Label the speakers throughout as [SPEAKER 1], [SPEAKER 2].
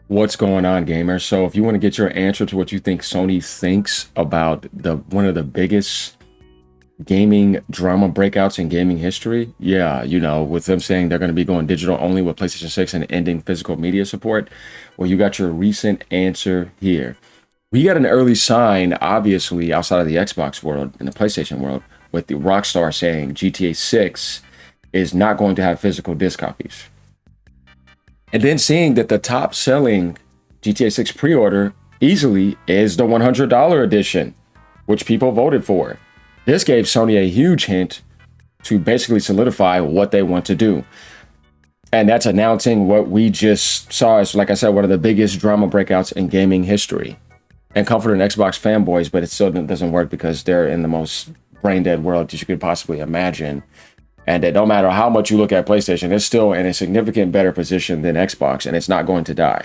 [SPEAKER 1] What's going on, gamers? So if you want to get your answer to what you think Sony thinks about the one of the biggest gaming drama breakouts in gaming history, yeah, with them saying they're going to be going digital only with PlayStation 6 and ending physical media support, well, you got your recent answer here. We got an early sign, obviously, outside of the Xbox world and the PlayStation world, with the Rockstar saying GTA 6 is not going to have physical disc copies. And then seeing that the top selling GTA 6 pre-order easily is the $100 edition, which people voted for. This gave Sony a huge hint to basically solidify what they want to do. And that's announcing what we just saw as, like I said, one of the biggest drama breakouts in gaming history. And comforting Xbox fanboys, but it still doesn't work because they're in the most brain-dead world that you could possibly imagine. And that no matter how much you look at PlayStation, it's still in a significant better position than Xbox, and it's not going to die.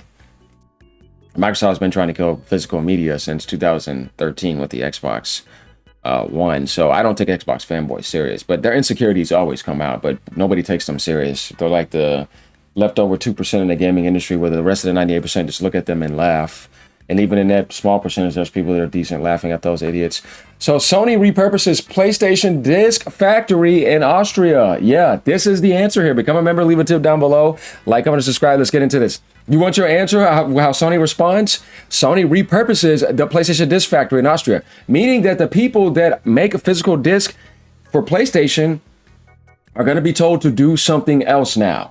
[SPEAKER 1] Microsoft has been trying to kill physical media since 2013 with the Xbox One. So I don't take Xbox fanboys serious, but their insecurities always come out, but nobody takes them serious. They're like the leftover 2% in the gaming industry, where the rest of the 98% just look at them and laugh. And even in that small percentage, there's people that are decent laughing at those idiots. So Sony repurposes PlayStation Disc Factory in Austria. Yeah, this is the answer here. Become a member, leave a tip down below. Like, comment, and subscribe. Let's get into this. You want your answer, how Sony responds? Sony repurposes the PlayStation Disc Factory in Austria, meaning that the people that make a physical disc for PlayStation are going to be told to do something else now.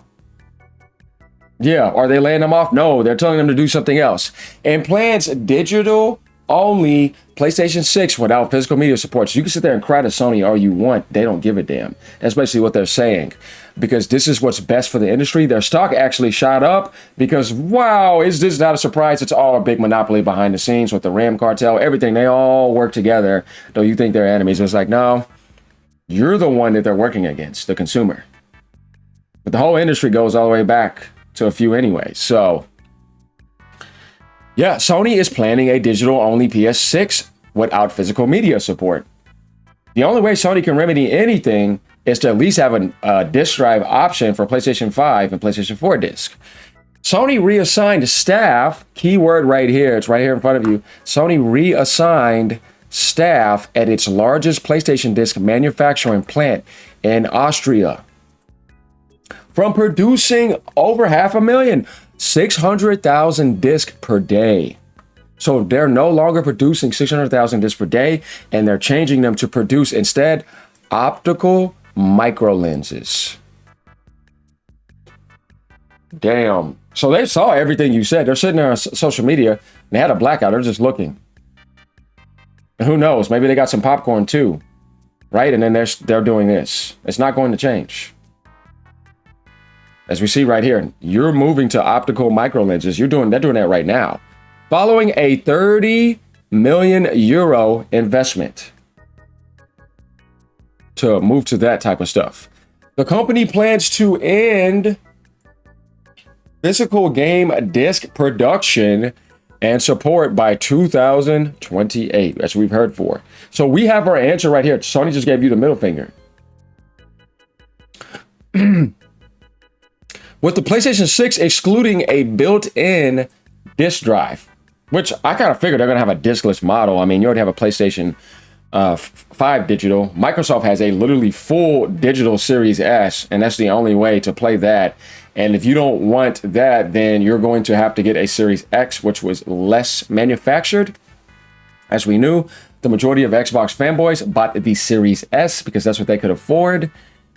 [SPEAKER 1] Yeah, are they laying them off? No, they're telling them to do something else. And plans digital only PlayStation 6 without physical media support. So you can sit there and cry to Sony all you want. They don't give a damn. That's basically what they're saying. Because this is what's best for the industry. Their stock actually shot up because, wow, is this not a surprise? It's all a big monopoly behind the scenes with the RAM cartel, everything. They all work together. Though you think they're enemies. It's like, no, you're the one that they're working against, the consumer. But the whole industry goes all the way back to a few anyway. So yeah, Sony is planning a digital only PS6 without physical media support. The only way Sony can remedy anything is to at least have a disc drive option for PlayStation 5 and PlayStation 4 disc. Sony reassigned staff, keyword right here, it's right here in front of you. Sony reassigned staff at its largest PlayStation disc manufacturing plant in Austria from producing over 500,000, 600,000 discs per day. So they're no longer producing 600,000 discs per day, and they're changing them to produce instead optical micro lenses. Damn. So they saw everything you said. They're sitting there on social media, and they had a blackout. They're just looking. And who knows? Maybe they got some popcorn too, right? And then they're doing this. It's not going to change. As we see right here, you're moving to optical micro lenses. They're doing that right now. Following a 30 million euro investment to move to that type of stuff. The company plans to end physical game disc production and support by 2028, as we've heard for. So we have our answer right here. Sony just gave you the middle finger. With the PlayStation 6 excluding a built-in disc drive, which I kind of figured they're going to have a discless model. I mean, you already have a PlayStation 5 digital. Microsoft has a literally full digital Series S, and that's the only way to play that. And if you don't want that, then you're going to have to get a Series X, which was less manufactured. As we knew, the majority of Xbox fanboys bought the Series S because that's what they could afford,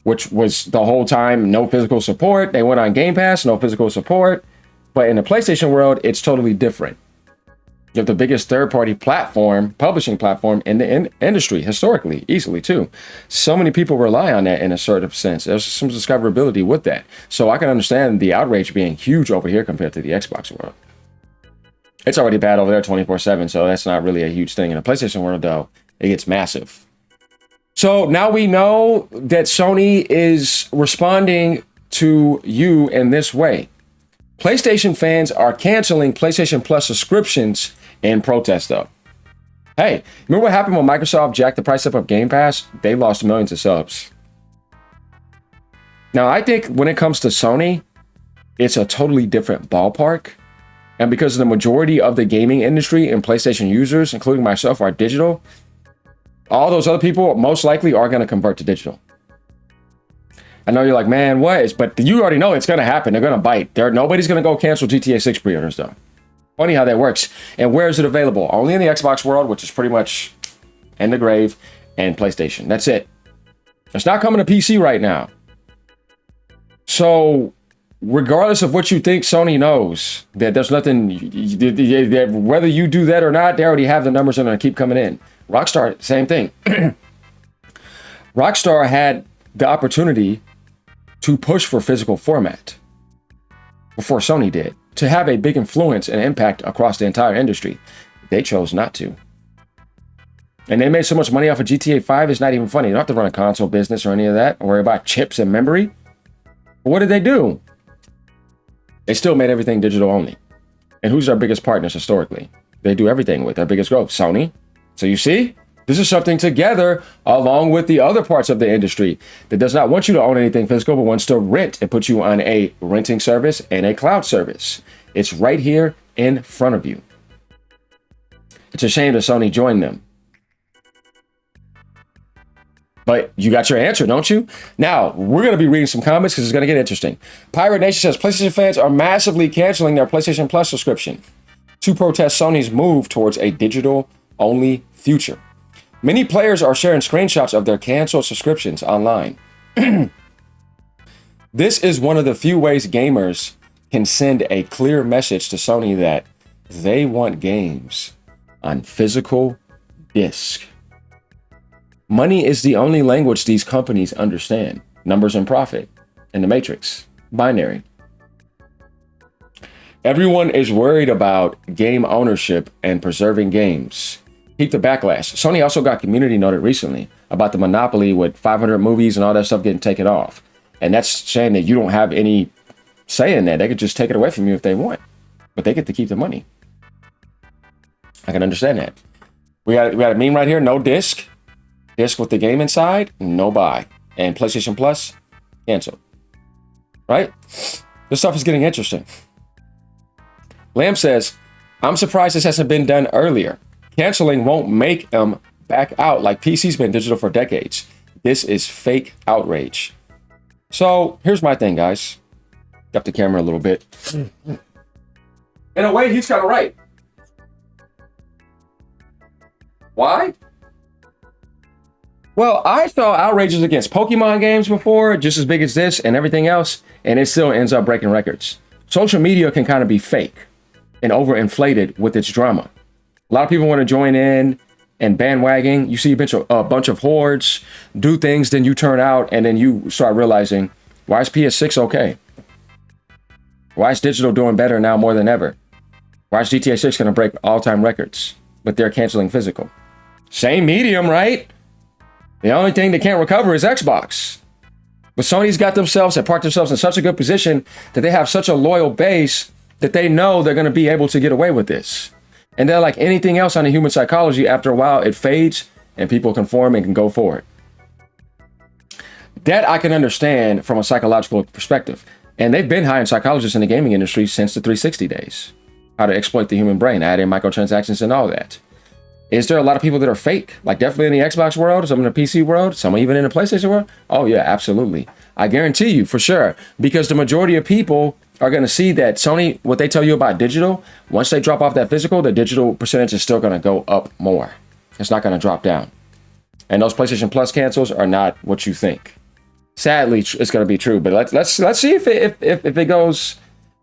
[SPEAKER 1] which was the whole time no physical support. They went on Game Pass, no physical support. But in the PlayStation world, it's totally different. You have the biggest third-party platform, publishing platform in the industry, historically, easily too. So many people rely on that in a certain sense. There's some discoverability with that. So I can understand the outrage being huge over here compared to the Xbox world. It's already bad over there 24/7, so that's not really a huge thing. In the PlayStation world, though, it gets massive. So now we know that Sony is responding to you in this way. PlayStation fans are canceling PlayStation Plus subscriptions in protest, though. Hey, remember what happened when Microsoft jacked the price up of Game Pass? They lost millions of subs. Now, I think when it comes to Sony, it's a totally different ballpark And because the majority of the gaming industry and PlayStation users, including myself, are digital, all those other people most likely are going to convert to digital. I know you're like, man, what? But you already know it's going to happen. They're going to bite. Nobody's going to go cancel GTA 6 pre-orders, though. Funny how that works. And where is it available? Only in the Xbox world, which is pretty much in the grave, and PlayStation. That's it. It's not coming to PC right now. So, regardless of what you think, Sony knows that there's nothing, whether you do that or not, they already have the numbers and they're going to keep coming in. Rockstar, same thing. Rockstar had the opportunity to push for physical format before Sony did, to have a big influence and impact across the entire industry. They chose not to. And they made so much money off of GTA 5, it's not even funny. You don't have to run a console business or any of that, or worry about chips and memory. But what did they do? They still made everything digital only. And who's our biggest partners historically? They do everything with their biggest growth, Sony. So you see, this is something together along with the other parts of the industry that does not want you to own anything physical, but wants to rent and put you on a renting service and a cloud service. It's right here in front of you. It's a shame that Sony joined them. But you got your answer, don't you? Now, we're going to be reading some comments because it's going to get interesting. Pirate Nation says, PlayStation fans are massively canceling their PlayStation Plus subscription to protest Sony's move towards a digital-only future. Many players are sharing screenshots of their canceled subscriptions online. This is one of the few ways gamers can send a clear message to Sony that they want games on physical disc. Money is the only language these companies understand. Numbers and profit. And the matrix. Binary. Everyone is worried about game ownership and preserving games. Keep the backlash. Sony also got community noted recently about the monopoly with 500 movies and all that stuff getting taken off. And that's saying that you don't have any say in that. They could just take it away from you if they want. But they get to keep the money. I can understand that. We got a meme right here. No disc. Disc with the game inside, no buy. And PlayStation Plus, cancel. Right? This stuff is getting interesting. Lamb says, I'm surprised this hasn't been done earlier. Canceling won't make them back out like PC's been digital for decades. This is fake outrage. So here's my thing, guys. Got the camera a little bit. In a way, he's kind of right. Why? Well, I saw outrages against Pokemon games before, just as big as this and everything else, and it still ends up breaking records. Social media can kind of be fake and overinflated with its drama. A lot of people want to join in and bandwagon. You see a bunch of hordes do things, then you turn out, and then you start realizing, why is PS6 okay? Why is digital doing better now more than ever? Why is GTA 6 going to break all-time records? But they're canceling physical. Same medium, right? The only thing they can't recover is Xbox. But Sony's got themselves and parked themselves in such a good position that they have such a loyal base that they know they're going to be able to get away with this. And they're like anything else on the human psychology, after a while it fades and people conform and can go forward. That I can understand from a psychological perspective. And they've been hiring psychologists in the gaming industry since the 360 days. How to exploit the human brain, add in microtransactions and all that. Is there a lot of people that are fake? Like definitely in the Xbox world, some in the PC world, some even in the PlayStation world? Oh yeah, absolutely. I guarantee you for sure. Because the majority of people are going to see that Sony, what they tell you about digital, once they drop off that physical, the digital percentage is still going to go up more. It's not going to drop down. And those PlayStation Plus cancels are not what you think. Sadly, it's going to be true. But let's see if it goes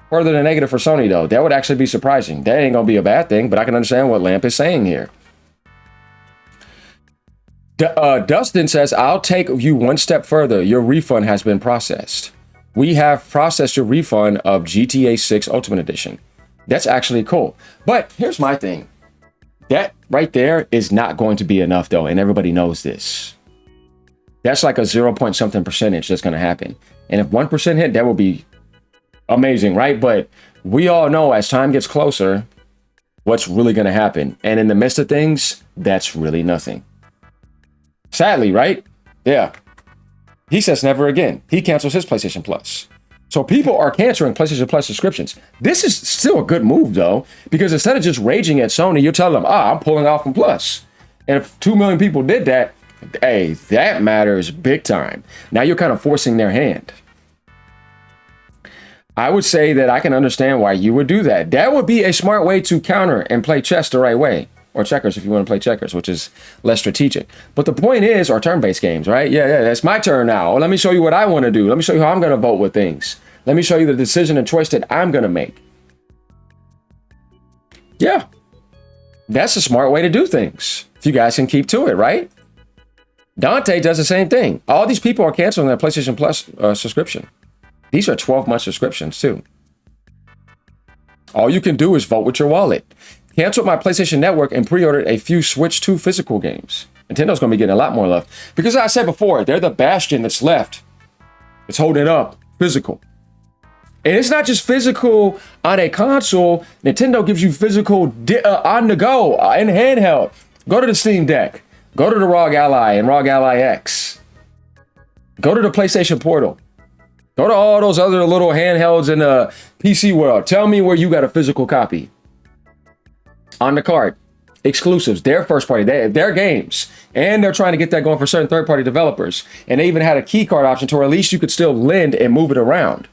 [SPEAKER 1] further than negative for Sony, though. That would actually be surprising. That ain't going to be a bad thing, but I can understand what Lamp is saying here. Dustin says, I'll take you one step further. Your refund has been processed. We have processed your refund of GTA 6 Ultimate Edition. That's actually cool. But here's my thing. That right there is not going to be enough, though, and everybody knows this. That's like a 0 point something percentage that's going to happen. And if 1% hit, that would be amazing, right? But we all know as time gets closer, what's really going to happen. And in the midst of things, that's really nothing. Sadly, right? Yeah. He says never again. He cancels his PlayStation Plus. So people are canceling PlayStation Plus subscriptions. This is still a good move, though, because instead of just raging at Sony, you're telling them, I'm pulling off from Plus. And if 2 million people did that, hey, that matters big time. Now you're kind of forcing their hand. I would say that I can understand why you would do that. That would be a smart way to counter and play chess the right way. Or checkers if you want to play checkers, which is less strategic. But the point is, or turn-based games, right? Yeah, it's my turn now. Let me show you what I want to do. Let me show you how I'm going to vote with things. Let me show you the decision and choice that I'm going to make. Yeah, that's a smart way to do things. If you guys can keep to it, right? Dante does the same thing. All these people are canceling their PlayStation Plus subscription. These are 12-month subscriptions, too. All you can do is vote with your wallet. Canceled my PlayStation Network and pre-ordered a few Switch 2 physical games. Nintendo's going to be getting a lot more love. Because as I said before, they're the bastion that's left. It's holding up physical. And it's not just physical on a console. Nintendo gives you physical on the go, in handheld. Go to the Steam Deck. Go to the ROG Ally and ROG Ally X. Go to the PlayStation Portal. Go to all those other little handhelds in the PC world. Tell me where you got a physical copy. On the cart, exclusives, their first party, their games. And they're trying to get that going for certain third-party developers. And they even had a key card option to where at least you could still lend and move it around.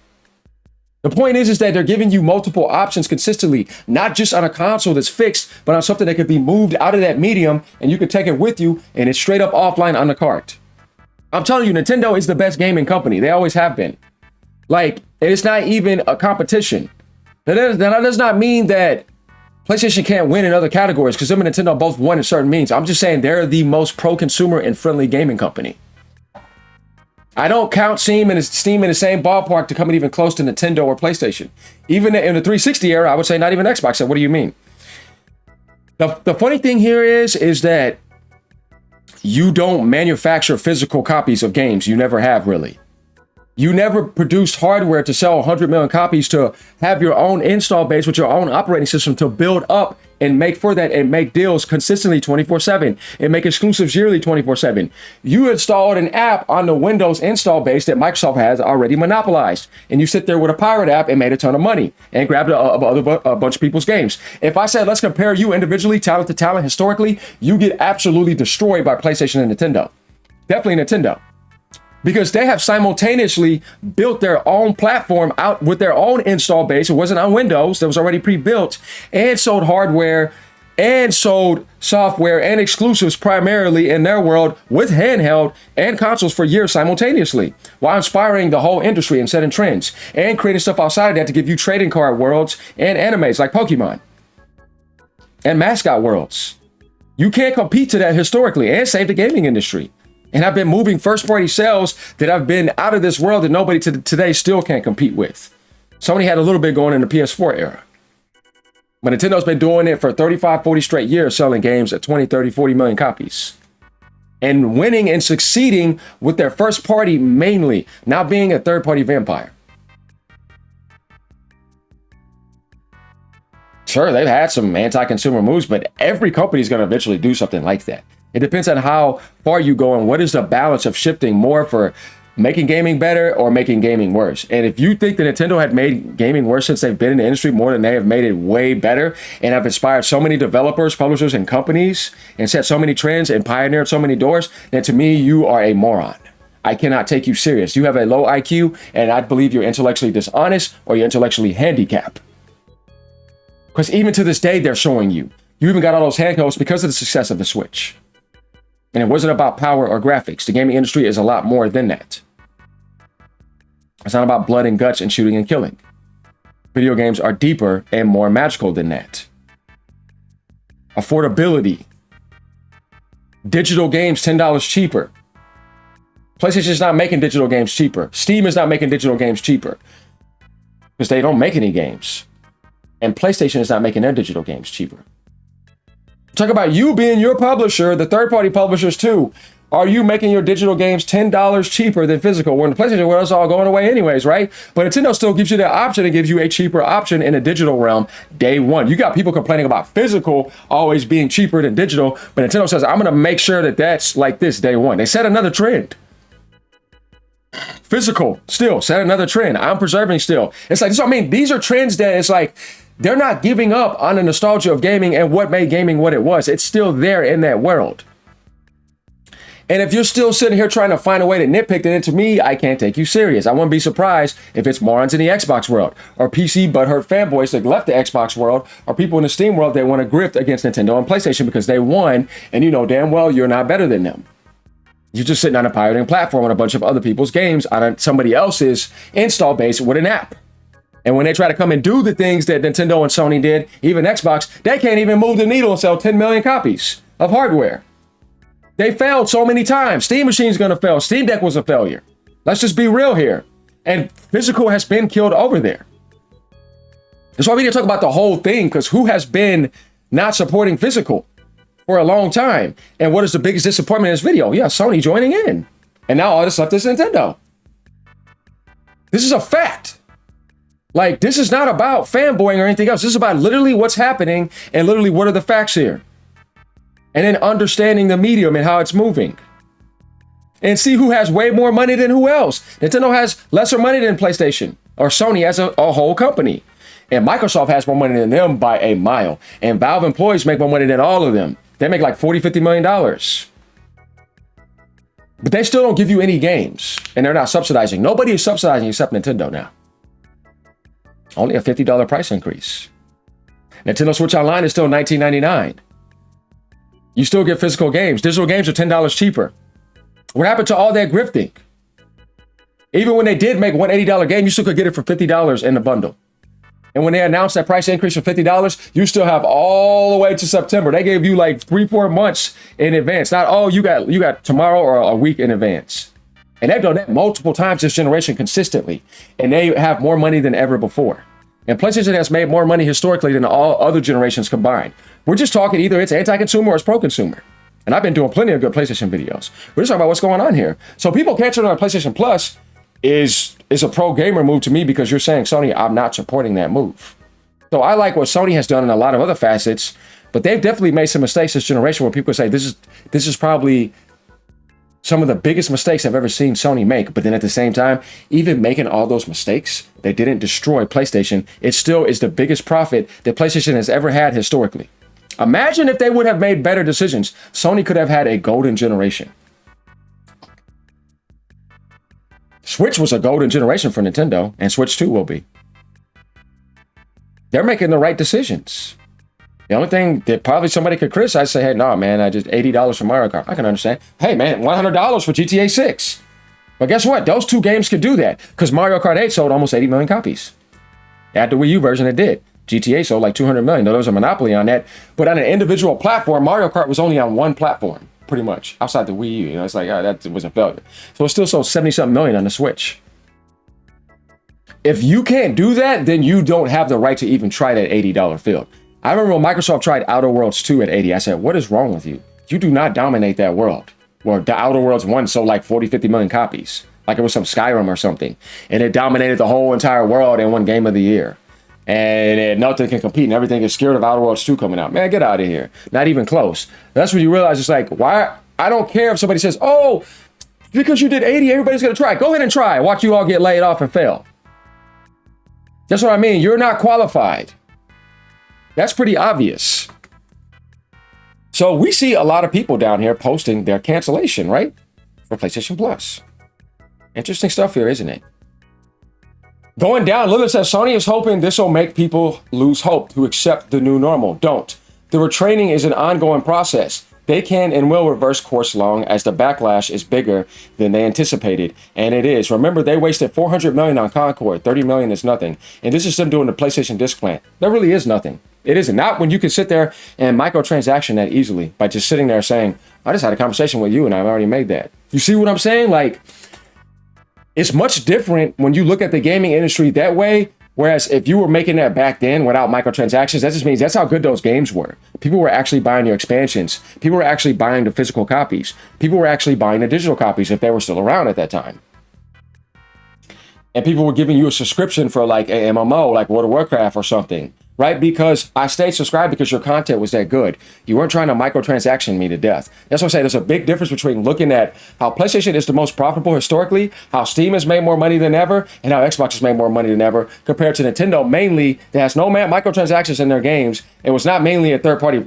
[SPEAKER 1] The point is that they're giving you multiple options consistently, not just on a console that's fixed, but on something that could be moved out of that medium and you could take it with you and it's straight up offline on the cart. I'm telling you, Nintendo is the best gaming company. They always have been. Like, it's not even a competition. That does not mean that PlayStation can't win in other categories because them and Nintendo both won in certain means. I'm just saying they're the most pro-consumer and friendly gaming company. I don't count Steam in the same ballpark to come even close to Nintendo or PlayStation. Even in the 360 era, I would say not even Xbox. So what do you mean? The funny thing here is that you don't manufacture physical copies of games. You never have, really. You never produced hardware to sell 100 million copies to have your own install base with your own operating system to build up and make for that and make deals consistently 24/7 and make exclusives yearly 24/7. You installed an app on the Windows install base that Microsoft has already monopolized. And you sit there with a pirate app and made a ton of money and grabbed a bunch of people's games. If I said, let's compare you individually, talent to talent, historically, you get absolutely destroyed by PlayStation and Nintendo. Definitely Nintendo. Because they have simultaneously built their own platform out with their own install base. It wasn't on Windows, that was already pre-built, and sold hardware and sold software and exclusives primarily in their world with handheld and consoles for years simultaneously, while inspiring the whole industry and setting trends and creating stuff outside of that to give you trading card worlds and animes like Pokemon and mascot worlds. You can't compete to that historically and save the gaming industry. And I've been moving first-party sales that I've been out of this world that nobody today still can't compete with. Sony had a little bit going in the PS4 era. But Nintendo's been doing it for 35, 40 straight years, selling games at 20, 30, 40 million copies. And winning and succeeding with their first party mainly, not being a third-party vampire. Sure, they've had some anti-consumer moves, but every company is going to eventually do something like that. It depends on how far you go and what is the balance of shifting more for making gaming better or making gaming worse. And if you think that Nintendo had made gaming worse since they've been in the industry more than they have made it way better and have inspired so many developers, publishers, and companies and set so many trends and pioneered so many doors, then to me, you are a moron. I cannot take you serious. You have a low IQ, and I believe you're intellectually dishonest or you're intellectually handicapped. Because even to this day, they're showing you. You even got all those handhelds because of the success of the Switch. And it wasn't about power or graphics. The gaming industry is a lot more than that. It's not about blood and guts and shooting and killing. Video games are deeper and more magical than that. Affordability. Digital games, $10 cheaper. PlayStation is not making digital games cheaper. Steam is not making digital games cheaper. Because they don't make any games. And PlayStation is not making their digital games cheaper. Talk about you being your publisher, the third-party publishers too. Are you making your digital games $10 cheaper than physical? When the PlayStation world is all going away anyways, right? But Nintendo still gives you that option and gives you a cheaper option in the digital realm day one. You got people complaining about physical always being cheaper than digital, but Nintendo says, I'm going to make sure that that's like this day one. They set another trend. Physical still set another trend. I'm preserving still. It's like, so I mean, these are trends that it's like, they're not giving up on the nostalgia of gaming and what made gaming what it was. It's still there in that world. And if you're still sitting here trying to find a way to nitpick, then to me, I can't take you serious. I wouldn't be surprised if it's morons in the Xbox world or PC butthurt fanboys that left the Xbox world or people in the Steam world that want to grift against Nintendo and PlayStation because they won and you know damn well you're not better than them. You're just sitting on a pirating platform on a bunch of other people's games on somebody else's install base with an app. And when they try to come and do the things that Nintendo and Sony did, even Xbox, they can't even move the needle and sell 10 million copies of hardware. They failed so many times. Steam Machine's going to fail. Steam Deck was a failure. Let's just be real here. And physical has been killed over there. That's why we need to talk about the whole thing, because who has been not supporting physical for a long time? And what is the biggest disappointment in this video? Yeah, Sony joining in. And now all this left is Nintendo. This is a fact. Like, this is not about fanboying or anything else. This is about literally what's happening and literally what are the facts here. And then understanding the medium and how it's moving. And see who has way more money than who else. Nintendo has lesser money than PlayStation or Sony as a whole company. And Microsoft has more money than them by a mile. And Valve employees make more money than all of them. They make like $40-50 million. But they still don't give you any games. And they're not subsidizing. Nobody is subsidizing except Nintendo now. Only a $50 price increase. Nintendo Switch Online is still $19.99. You still get physical games. Digital games are $10 cheaper. What happened to all that grifting? Even when they did make one $80 game, you still could get it for $50 in the bundle. And when they announced that price increase for $50, you still have all the way to September. They gave you like 3-4 months in advance. Not, oh, you got tomorrow or a week in advance. And they've done that multiple times this generation consistently. And they have more money than ever before. And PlayStation has made more money historically than all other generations combined. We're just talking either it's anti-consumer or it's pro-consumer. And I've been doing plenty of good PlayStation videos. We're just talking about what's going on here. So people canceling on PlayStation Plus is a pro-gamer move to me because you're saying, Sony, I'm not supporting that move. So I like what Sony has done in a lot of other facets, but they've definitely made some mistakes this generation where people say this is probably some of the biggest mistakes I've ever seen Sony make. But then at the same time, even making all those mistakes, they didn't destroy PlayStation. It still is the biggest profit that PlayStation has ever had historically. Imagine if they would have made better decisions. Sony could have had a golden generation. Switch was a golden generation for Nintendo, and Switch 2 will be. They're making the right decisions. The only thing that probably somebody could criticize, say, hey, no, man, I just $80 for Mario Kart. I can understand. Hey, man, $100 for GTA 6. But guess what? Those two games could do that because Mario Kart 8 sold almost 80 million copies. At the Wii U version, it did. GTA sold like 200 million. Though there was a monopoly on that. But on an individual platform, Mario Kart was only on one platform, pretty much, outside the Wii U. You know, it's like, that was a failure. So it still sold 70-something million on the Switch. If you can't do that, then you don't have the right to even try that $80 field. I remember when Microsoft tried Outer Worlds 2 at 80. I said, what is wrong with you? You do not dominate that world. Well, the Outer Worlds 1 sold like 40-50 million copies. Like it was some Skyrim or something. And it dominated the whole entire world and won Game of the Year. And nothing can compete, and everything is scared of Outer Worlds 2 coming out. Man, get out of here. Not even close. That's when you realize it's like, why? I don't care if somebody says, oh, because you did 80, everybody's going to try. Go ahead and try. Watch you all get laid off and fail. That's what I mean. You're not qualified. That's pretty obvious. So we see a lot of people down here posting their cancellation, right? For PlayStation Plus. Interesting stuff here, isn't it? Going down, Lilith says, Sony is hoping this will make people lose hope to accept the new normal. Don't. The retraining is an ongoing process. They can and will reverse course long as the backlash is bigger than they anticipated. And it is. Remember, they wasted $400 million on Concord. $30 million is nothing. And this is them doing the PlayStation disc plant. That really is nothing. It isn't. Not when you can sit there and microtransaction that easily by just sitting there saying, I just had a conversation with you and I've already made that. You see what I'm saying? Like, it's much different when you look at the gaming industry that way. Whereas if you were making that back then without microtransactions, that just means that's how good those games were. People were actually buying your expansions. People were actually buying the physical copies. People were actually buying the digital copies if they were still around at that time. And people were giving you a subscription for like a MMO, like World of Warcraft or something. right? Because I stayed subscribed because your content was that good. You weren't trying to microtransaction me to death. That's what I say. There's a big difference between looking at how PlayStation is the most profitable historically, how Steam has made more money than ever, and how Xbox has made more money than ever, compared to Nintendo, mainly that has no microtransactions in their games. It was not mainly a third-party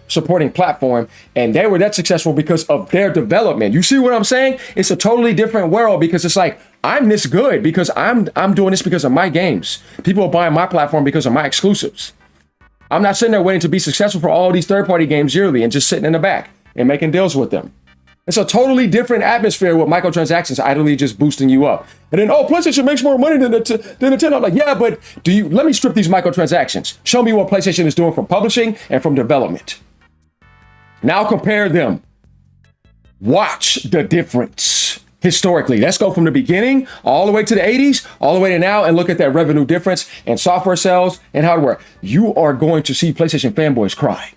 [SPEAKER 1] supporting platform, and they were that successful because of their development. You see what I'm saying? It's a totally different world because it's like, I'm this good because I'm doing this because of my games. People are buying my platform because of my exclusives. I'm not sitting there waiting to be successful for all these third-party games yearly and just sitting in the back and making deals with them. It's a totally different atmosphere with microtransactions idly just boosting you up. And then, oh, PlayStation makes more money than Nintendo. I'm like, yeah, but let me strip these microtransactions. Show me what PlayStation is doing from publishing and from development. Now compare them. Watch the difference. Historically, let's go from the beginning all the way to the 80s, all the way to now, and look at that revenue difference and software sales and hardware. You are going to see PlayStation fanboys cry.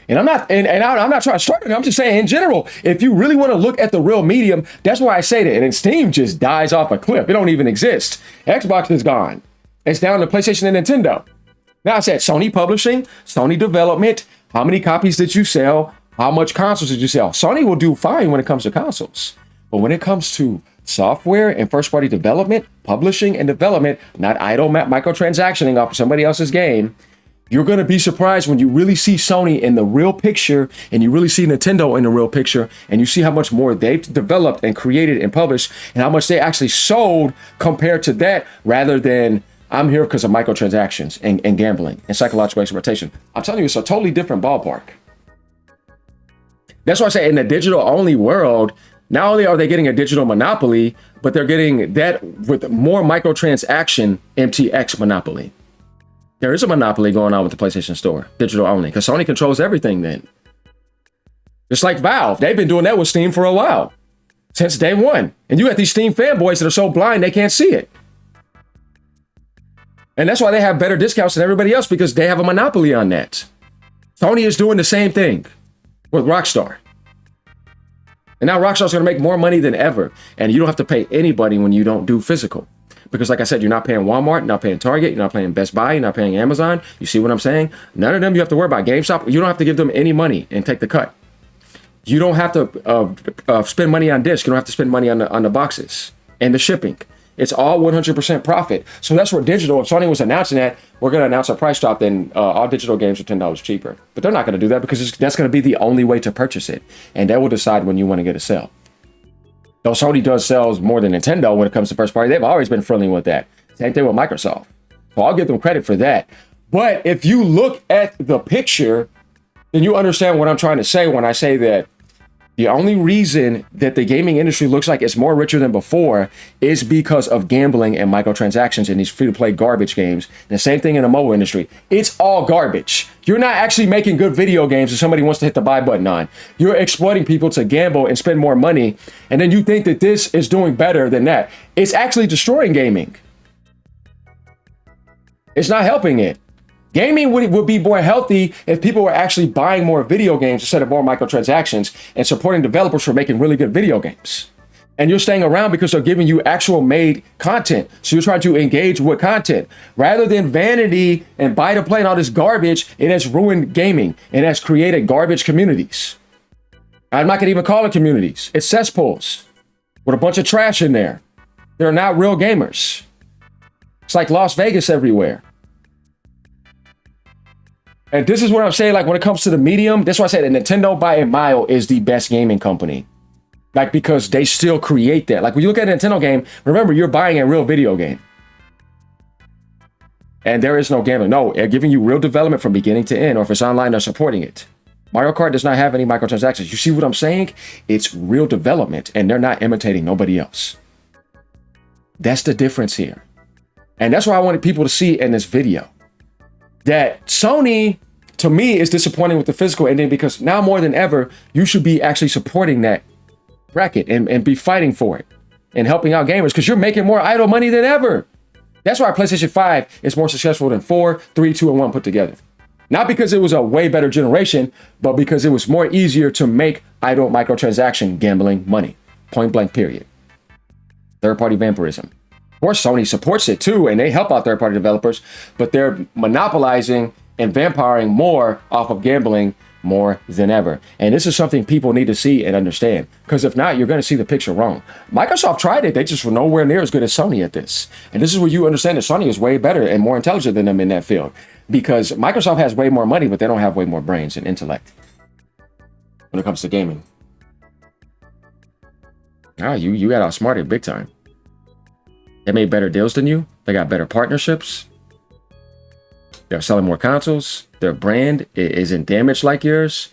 [SPEAKER 1] And I'm not trying to start it. I'm just saying in general, if you really want to look at the real medium, that's why I say that. And then Steam just dies off a cliff. It don't even exist. Xbox is gone. It's down to PlayStation and Nintendo. Now I said Sony publishing, Sony development. How many copies did you sell? How much consoles did you sell? Sony will do fine when it comes to consoles. But when it comes to software and first-party development, publishing and development, not idle microtransactioning off of somebody else's game, you're going to be surprised when you really see Sony in the real picture and you really see Nintendo in the real picture and you see how much more they've developed and created and published and how much they actually sold compared to that rather than I'm here because of microtransactions and gambling and psychological exploitation. I'm telling you, it's a totally different ballpark. That's why I say in the digital-only world, not only are they getting a digital monopoly, but they're getting that with more microtransaction MTX monopoly. There is a monopoly going on with the PlayStation Store, digital only, because Sony controls everything then. Just like Valve, they've been doing that with Steam for a while, since day one. And you got these Steam fanboys that are so blind they can't see it. And that's why they have better discounts than everybody else, because they have a monopoly on that. Sony is doing the same thing with Rockstar. And now Rockstar's going to make more money than ever. And you don't have to pay anybody when you don't do physical. Because like I said, you're not paying Walmart, you're not paying Target, you're not paying Best Buy, you're not paying Amazon. You see what I'm saying? None of them you have to worry about. GameStop, you don't have to give them any money and take the cut. You don't have to spend money on discs. You don't have to spend money on the boxes and the shipping. It's all 100% profit. So that's where digital, if Sony was announcing that, we're going to announce a price drop, then all digital games are $10 cheaper. But they're not going to do that because that's going to be the only way to purchase it. And that will decide when you want to get a sale. Though Sony does sell more than Nintendo when it comes to first party, they've always been friendly with that. Same thing with Microsoft. So I'll give them credit for that. But if you look at the picture, then you understand what I'm trying to say when I say that the only reason that the gaming industry looks like it's more richer than before is because of gambling and microtransactions in these free-to-play garbage games. And the same thing in the mobile industry. It's all garbage. You're not actually making good video games that somebody wants to hit the buy button on. You're exploiting people to gamble and spend more money. And then you think that this is doing better than that. It's actually destroying gaming. It's not helping it. Gaming would be more healthy if people were actually buying more video games instead of more microtransactions and supporting developers for making really good video games. And you're staying around because they're giving you actual made content. So you're trying to engage with content. Rather than vanity and buy to play and all this garbage, it has ruined gaming. It has created garbage communities. I'm not going to even call it communities. It's cesspools with a bunch of trash in there. They're not real gamers. It's like Las Vegas everywhere. And this is what I'm saying, like when it comes to the medium, that's why I said that Nintendo by a mile is the best gaming company. Like, because they still create that. Like when you look at a Nintendo game, remember you're buying a real video game. And there is no gambling. No, they're giving you real development from beginning to end, or if it's online, they're supporting it. Mario Kart does not have any microtransactions. You see what I'm saying? It's real development and they're not imitating nobody else. That's the difference here. And that's why I wanted people to see in this video. That Sony, to me, is disappointing with the physical ending because now more than ever, you should be actually supporting that bracket and be fighting for it and helping out gamers because you're making more idle money than ever. That's why PlayStation 5 is more successful than 4, 3, 2, and 1 put together. Not because it was a way better generation, but because it was more easier to make idle microtransaction gambling money. Point blank, period. Third-party vampirism. Of course, Sony supports it too, and they help out third-party developers, but they're monopolizing and vampiring more off of gambling more than ever. And this is something people need to see and understand, because if not, you're going to see the picture wrong. Microsoft tried it. They just were nowhere near as good as Sony at this. And this is where you understand that Sony is way better and more intelligent than them in that field, because Microsoft has way more money, but they don't have way more brains and intellect when it comes to gaming. You got outsmarted big time. They made better deals than you. They got better partnerships. They're selling more consoles. Their brand isn't damaged like yours.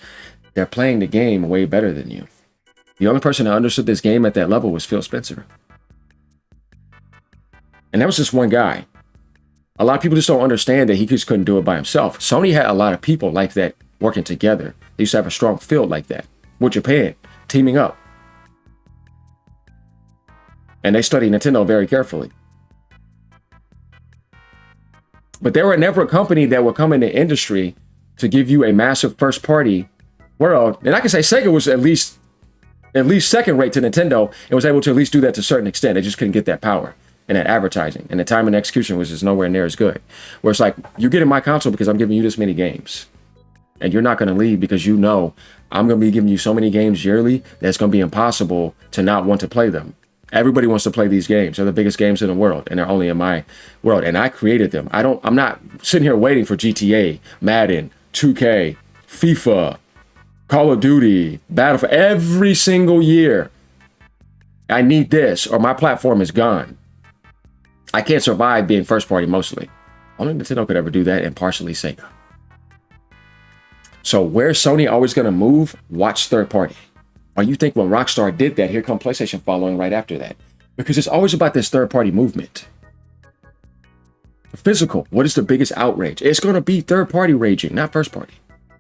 [SPEAKER 1] They're playing the game way better than you. The only person that understood this game at that level was Phil Spencer. And that was just one guy. A lot of people just don't understand that he just couldn't do it by himself. Sony had a lot of people like that working together. They used to have a strong field like that with Japan, teaming up. And they studied Nintendo very carefully. But they were never a company that would come in the industry to give you a massive first party world. And I can say Sega was at least second rate to Nintendo and was able to at least do that to a certain extent. They just couldn't get that power and that advertising. And the time and execution was just nowhere near as good. Where it's like, you're getting my console because I'm giving you this many games. And you're not going to leave because you know I'm going to be giving you so many games yearly that it's going to be impossible to not want to play them. Everybody wants to play these games. They're the biggest games in the world, and they're only in my world. And I created them. I'm not sitting here waiting for GTA, Madden, 2K, FIFA, Call of Duty, Battlefield. Every single year, I need this, or my platform is gone. I can't survive being first party mostly. Only Nintendo could ever do that, and partially Sega. So where's Sony always going to move? Watch third party. Or you think when Rockstar did that, here come PlayStation following right after that. Because it's always about this third-party movement. Physical, what is the biggest outrage? It's going to be third-party raging, not first-party.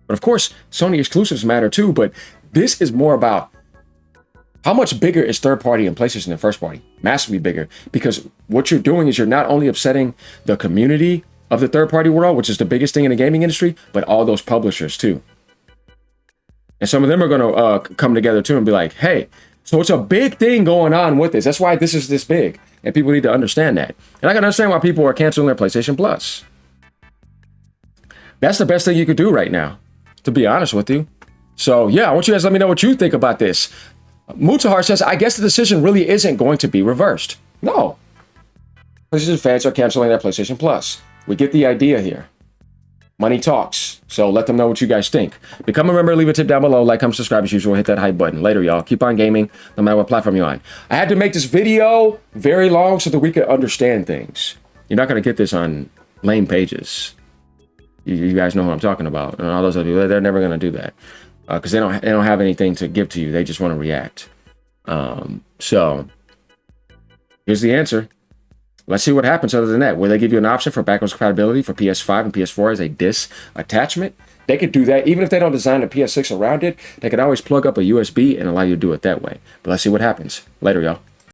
[SPEAKER 1] But of course, Sony exclusives matter too, but this is more about how much bigger is third-party and PlayStation than first-party? Massively bigger. Because what you're doing is you're not only upsetting the community of the third-party world, which is the biggest thing in the gaming industry, but all those publishers too. And some of them are going to come together too and be like, hey, so it's a big thing going on with this. That's why this is this big. And people need to understand that. And I can understand why people are canceling their PlayStation Plus. That's the best thing you could do right now, to be honest with you. So yeah, I want you guys to let me know what you think about this. Mutahar says, I guess the decision really isn't going to be reversed. No. PlayStation fans are canceling their PlayStation Plus. We get the idea here. Money talks. So let them know what you guys think. Become a member, leave a tip down below, like, comment, subscribe as usual, hit that hype button. Later, y'all. Keep on gaming, no matter what platform you're on. I had to make this video very long so that we could understand things. You're not going to get this on lame pages. You guys know what I'm talking about. And all those other people, they're never going to do that. Because they don't have anything to give to you. They just want to react. So, here's the answer. Let's see what happens other than that. Will they give you an option for backwards compatibility for PS5 and PS4 as a disc attachment? They could do that. Even if they don't design a PS6 around it, they could always plug up a USB and allow you to do it that way. But let's see what happens. Later, y'all.